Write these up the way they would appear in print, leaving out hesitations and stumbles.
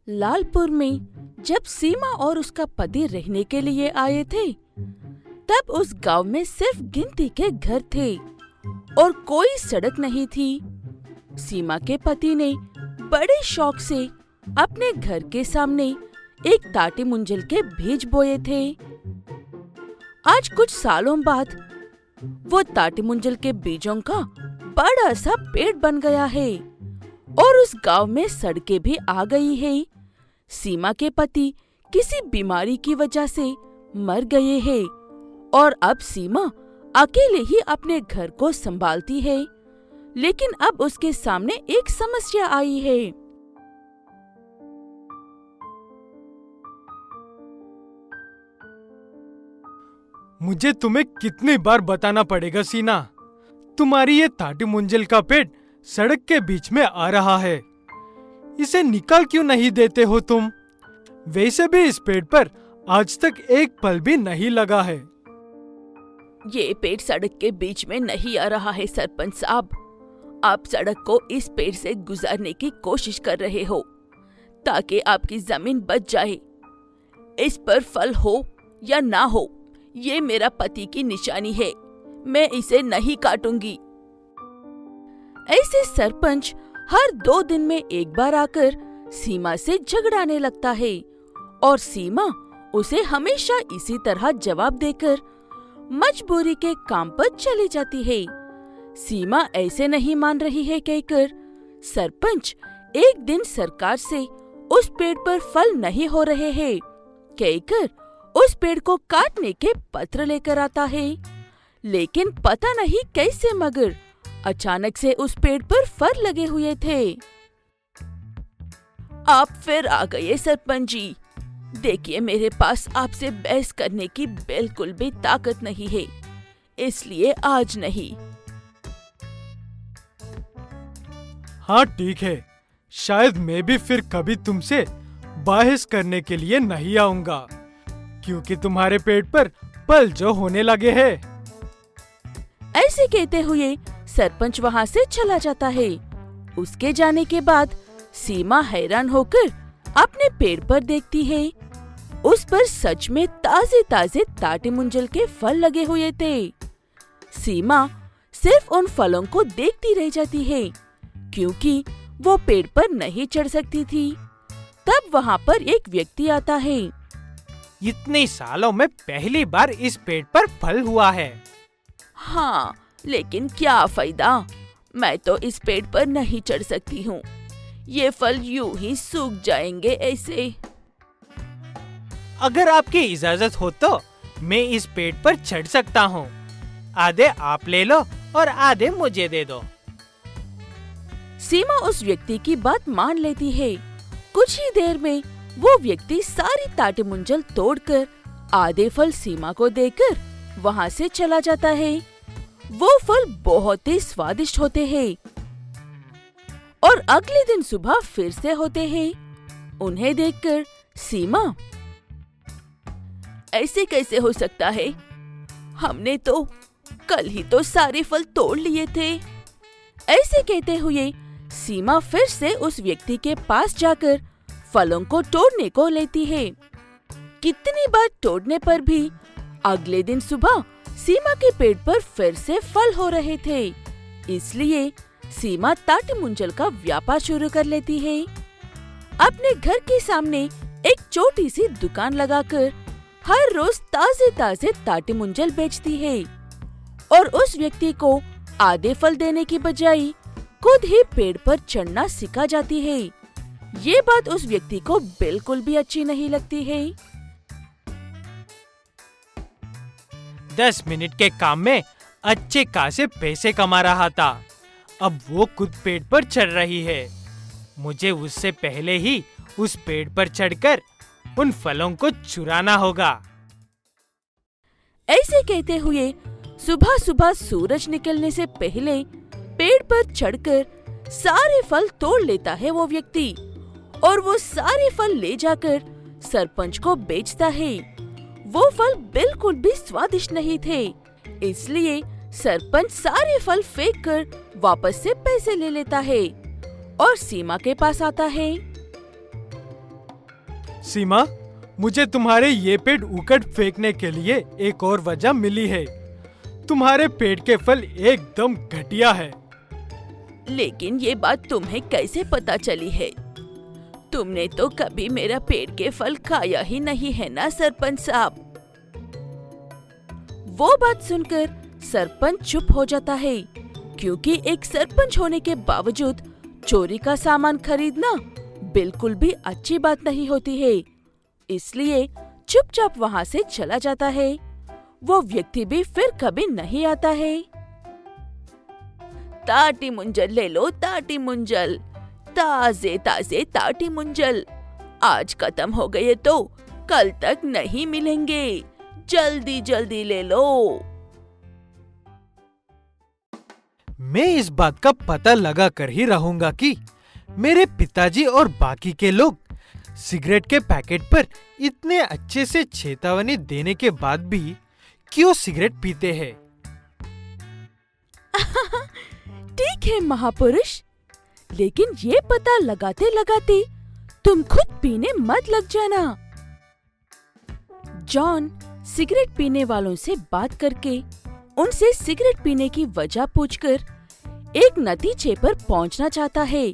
लालपुर में जब सीमा और उसका पति रहने के लिए आए थे, तब उस गांव में सिर्फ गिनती के घर थे और कोई सड़क नहीं थी। सीमा के पति ने बड़े शौक से अपने घर के सामने एक ताटी मुंजल के बीज बोए थे। आज कुछ सालों बाद वो ताटी मुंजल के बीजों का बड़ा सा पेड़ बन गया है और उस गांव में सड़कें भी आ गई है। सीमा के पति किसी बीमारी की वजह से मर गए हैं और अब सीमा अकेले ही अपने घर को संभालती है, लेकिन अब उसके सामने एक समस्या आई है। मुझे तुम्हें कितनी बार बताना पड़ेगा सीना, तुम्हारी ये ताटी मुंजल का पेड़ सड़क के बीच में आ रहा है, इसे निकाल क्यों नहीं देते हो तुम? वैसे भी इस पेड़ पर आज तक एक फल भी नहीं लगा है। ये पेड़ सड़क के बीच में नहीं आ रहा है सरपंच साहब। आप सड़क को इस पेड़ से गुजारने की कोशिश कर रहे हो ताकि आपकी जमीन बच जाए। इस पर फल हो या ना हो, ये मेरा पति की निशानी है, मैं इसे नहीं काटूंगी। ऐसे सरपंच हर 2 दिन में एक बार आकर सीमा से झगड़ाने लगता है और सीमा उसे हमेशा इसी तरह जवाब देकर मजबूरी के काम पर चली जाती है। सीमा ऐसे नहीं मान रही है कहकर सरपंच एक दिन सरकार से उस पेड़ पर फल नहीं हो रहे हैं कहकर उस पेड़ को काटने के पत्र लेकर आता है। लेकिन पता नहीं कैसे मगर अचानक से उस पेड़ पर फल लगे हुए थे। आप फिर आ गए सरपंच जी। देखिए, मेरे पास आपसे बहस करने की बिल्कुल भी ताकत नहीं है, इसलिए आज नहीं। हाँ ठीक है, शायद मैं भी फिर कभी तुमसे बहस करने के लिए नहीं आऊंगा, क्योंकि तुम्हारे पेट पर फल जो होने लगे हैं। ऐसे कहते हुए सरपंच वहाँ से चला जाता है। उसके जाने के बाद सीमा हैरान होकर अपने पेड़ पर देखती है। उस पर सच में ताजे ताजे ताटी मुंजल के फल लगे हुए थे। सीमा सिर्फ उन फलों को देखती रह जाती है, क्योंकि वो पेड़ पर नहीं चढ़ सकती थी। तब वहाँ पर एक व्यक्ति आता है। इतने सालों में पहली बार इस पेड़ पर फल हुआ है। हाँ, लेकिन क्या फायदा, मैं तो इस पेड़ पर नहीं चढ़ सकती हूँ। ये फल यूं ही सूख जाएंगे ऐसे। अगर आपकी इजाजत हो तो मैं इस पेड़ पर चढ़ सकता हूँ। आधे आप ले लो और आधे मुझे दे दो। सीमा उस व्यक्ति की बात मान लेती है। कुछ ही देर में वो व्यक्ति सारी ताटी मुंजल तोड़कर आधे फल सीमा को देकर वहाँ से चला जाता है। वो फल बहुत ही स्वादिष्ट होते हैं और अगले दिन सुबह फिर से होते हैं। उन्हें देखकर सीमा, ऐसे कैसे हो सकता है? हमने तो कल ही तो सारे फल तोड़ लिए थे। ऐसे कहते हुए सीमा फिर से उस व्यक्ति के पास जाकर फलों को तोड़ने को लेती है। कितनी बार तोड़ने पर भी अगले दिन सुबह सीमा के पेड़ पर फिर से फल हो रहे थे। इसलिए सीमा ताटी मुंजल का व्यापार शुरू कर लेती है। अपने घर के सामने एक छोटी सी दुकान लगाकर हर रोज ताजे ताजे ताटी मुंजल बेचती है और उस व्यक्ति को आधे फल देने की बजाय खुद ही पेड़ पर चढ़ना सिखा जाती है। ये बात उस व्यक्ति को बिल्कुल भी अच्छी नहीं लगती है। 10 मिनट के काम में अच्छे खासे पैसे कमा रहा था, अब वो खुद पेड़ पर चढ़ रही है। मुझे उससे पहले ही उस पेड़ पर चढ़कर उन फलों को चुराना होगा। ऐसे कहते हुए सुबह सुबह सूरज निकलने से पहले पेड़ पर चढ़कर सारे फल तोड़ लेता है वो व्यक्ति और वो सारे फल ले जाकर सरपंच को बेचता है। वो फल बिल्कुल भी स्वादिष्ट नहीं थे, इसलिए सरपंच सारे फल फेंक कर वापस से पैसे ले लेता है और सीमा के पास आता है। सीमा, मुझे तुम्हारे ये पेड़ उकड़ फेंकने के लिए एक और वजह मिली है। तुम्हारे पेड़ के फल एकदम घटिया है। लेकिन ये बात तुम्हें कैसे पता चली है? तुमने तो कभी मेरा पेड़ के फल खाया ही नहीं है ना सरपंच साहब। वो बात सुनकर सरपंच चुप हो जाता है, क्योंकि एक सरपंच होने के बावजूद चोरी का सामान खरीदना बिल्कुल भी अच्छी बात नहीं होती है। इसलिए चुपचाप वहाँ से चला जाता है। वो व्यक्ति भी फिर कभी नहीं आता है। ताटी मुंजल ले लो, ताटी मुंजल, ताजे ताजे ताटी मुंजल। आज खत्म हो गए तो कल तक नहीं मिलेंगे, जल्दी जल्दी ले लो। मैं इस बात का पता लगा कर ही रहूंगा कि मेरे पिताजी और बाकी के लोग सिगरेट के पैकेट पर इतने अच्छे से चेतावनी देने के बाद भी क्यों सिगरेट पीते हैं। ठीक है महापुरुष, लेकिन ये पता लगाते लगाते तुम खुद पीने मत लग जाना। जॉन सिगरेट पीने वालों से बात करके उनसे सिगरेट पीने की वजह पूछकर एक नतीजे पर पहुंचना चाहता है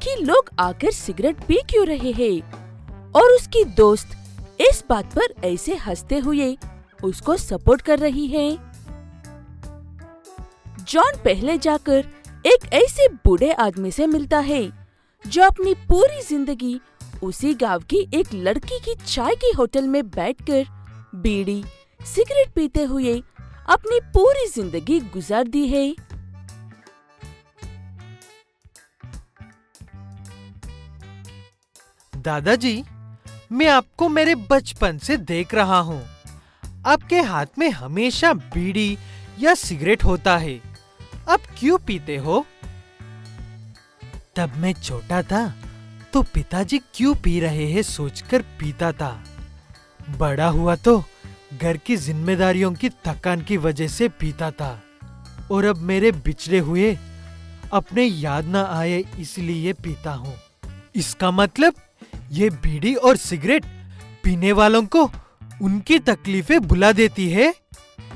कि लोग आकर सिगरेट पी क्यों रहे हैं, और उसकी दोस्त इस बात पर ऐसे हंसते हुए उसको सपोर्ट कर रही है। जॉन पहले जाकर एक ऐसे बूढ़े आदमी से मिलता है जो अपनी पूरी जिंदगी उसी गांव की एक लड़की की चाय की होटल में बैठकर बीड़ी सिगरेट पीते हुए अपनी पूरी जिंदगी गुजार दी है। दादाजी, मैं आपको मेरे बचपन से देख रहा हूँ। आपके हाथ में हमेशा बीड़ी या सिगरेट होता है। आप क्यों पीते हो? तब मैं छोटा था तो पिताजी क्यों पी रहे हैं सोचकर पीता था। बड़ा हुआ तो घर की जिम्मेदारियों की थकान की वजह से पीता था, और अब मेरे बिछड़े हुए अपने याद न आए इसलिए पीता हूँ। इसका मतलब ये बीड़ी और सिगरेट पीने वालों को उनकी तकलीफें भुला देती है।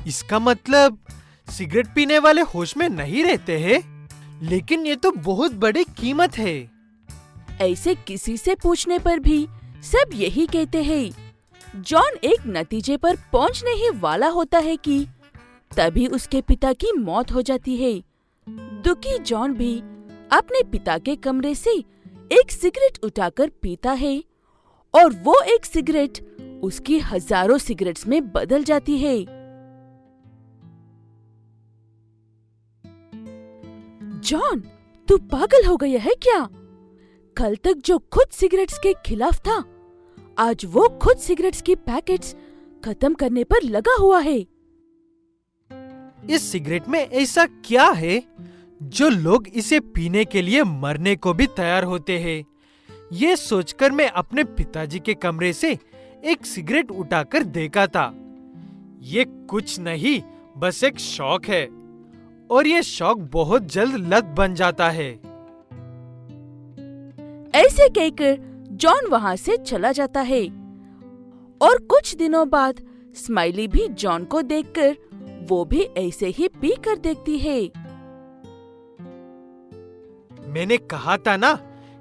इसका मतलब सिगरेट पीने वाले होश में नहीं रहते हैं। लेकिन ये तो बहुत बड़ी कीमत है। ऐसे किसी से पूछने पर भी सब यही कहते हैं। जॉन एक नतीजे पर पहुंचने ही वाला होता है कि तभी उसके पिता की मौत हो जाती है। दुखी जॉन भी अपने पिता के कमरे से एक सिगरेट उठाकर पीता है, और वो एक सिगरेट उसकी हजारों सिगरेट्स में बदल जाती है। जॉन, तू पागल हो गया है क्या? कल तक जो खुद सिगरेट्स के खिलाफ था, आज वो खुद सिगरेट्स की पैकेट्स खत्म करने पर लगा हुआ है। इस सिगरेट में ऐसा क्या है जो लोग इसे पीने के लिए मरने को भी तैयार होते हैं? ये सोचकर मैं अपने पिताजी के कमरे से एक सिगरेट उठाकर देखा था। ये कुछ नहीं, बस एक शौक है, और ये शौक बहुत जल्द लत बन जाता है। ऐसे कहकर जॉन वहाँ से चला जाता है, और कुछ दिनों बाद स्माइली भी जॉन को देखकर वो भी ऐसे ही पी कर देखती है। मैंने कहा था ना,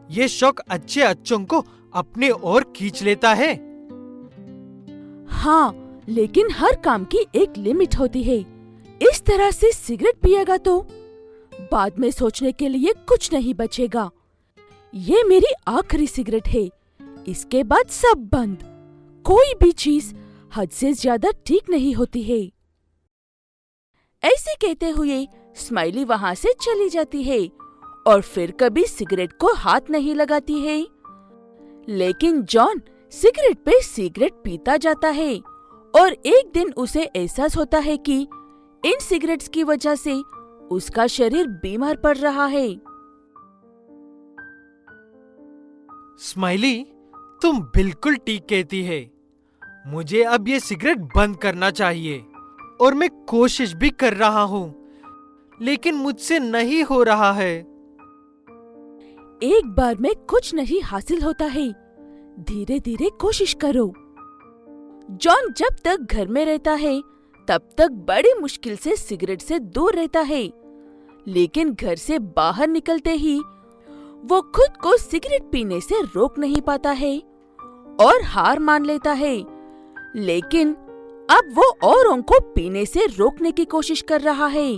ये शौक अच्छों को अपने ओर खींच लेता है। हाँ, लेकिन हर काम की एक लिमिट होती है। इस तरह से सिगरेट पिएगा तो बाद में सोचने के लिए कुछ नहीं बचेगा। ये मेरी आखिरी सिगरेट है, इसके बाद सब बंद। कोई भी चीज हद से ज्यादा ठीक नहीं होती है। ऐसे कहते हुए स्माइली वहाँ से चली जाती है और फिर कभी सिगरेट को हाथ नहीं लगाती है। लेकिन जॉन सिगरेट पे सिगरेट पीता जाता है, और एक दिन उसे एहसास होता है कि इन सिगरेट्स की वजह से उसका शरीर बीमार पड़ रहा है। स्माइली, तुम बिल्कुल ठीक कहती है। मुझे अब ये सिगरेट बंद करना चाहिए, और मैं कोशिश भी कर रहा हूँ, लेकिन मुझसे नहीं हो रहा है। एक बार में कुछ नहीं हासिल होता है। धीरे धीरे कोशिश करो। जॉन जब तक घर में रहता है तब तक बड़ी मुश्किल से सिगरेट से दूर रहता है, लेकिन घर से बाहर निकलते ही वो खुद को सिगरेट पीने से रोक नहीं पाता है और हार मान लेता है। लेकिन अब वो औरों को पीने से रोकने की कोशिश कर रहा है।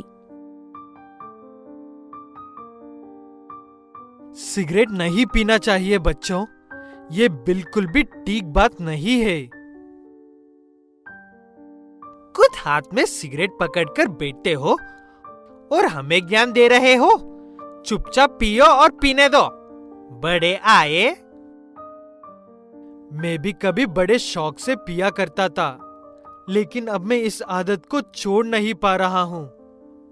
सिगरेट नहीं पीना चाहिए बच्चों, ये बिल्कुल भी ठीक बात नहीं है। खुद हाथ में सिगरेट पकड़कर बैठते हो और हमें ज्ञान दे रहे हो। चुपचाप पियो और पीने दो, बड़े आए। मैं भी कभी बड़े शौक से पिया करता था, लेकिन अब मैं इस आदत को छोड़ नहीं पा रहा हूँ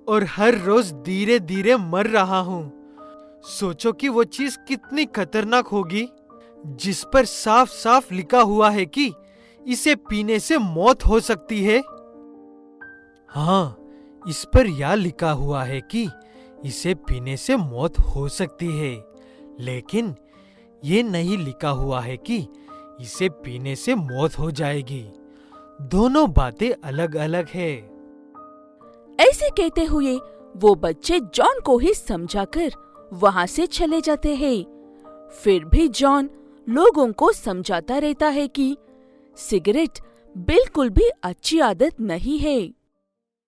और हर रोज धीरे धीरे मर रहा हूँ। सोचो कि वो चीज कितनी खतरनाक होगी जिस पर साफ साफ लिखा हुआ है कि इसे पीने से मौत हो सकती है। हाँ, इस पर यह लिखा हुआ है कि इसे पीने से मौत हो सकती है, लेकिन ये नहीं लिखा हुआ है कि इसे पीने से मौत हो जाएगी। दोनों बातें अलग अलग है। ऐसे कहते हुए वो बच्चे जॉन को ही समझाकर वहां से चले जाते हैं। फिर भी जॉन लोगों को समझाता रहता है कि सिगरेट बिल्कुल भी अच्छी आदत नहीं है।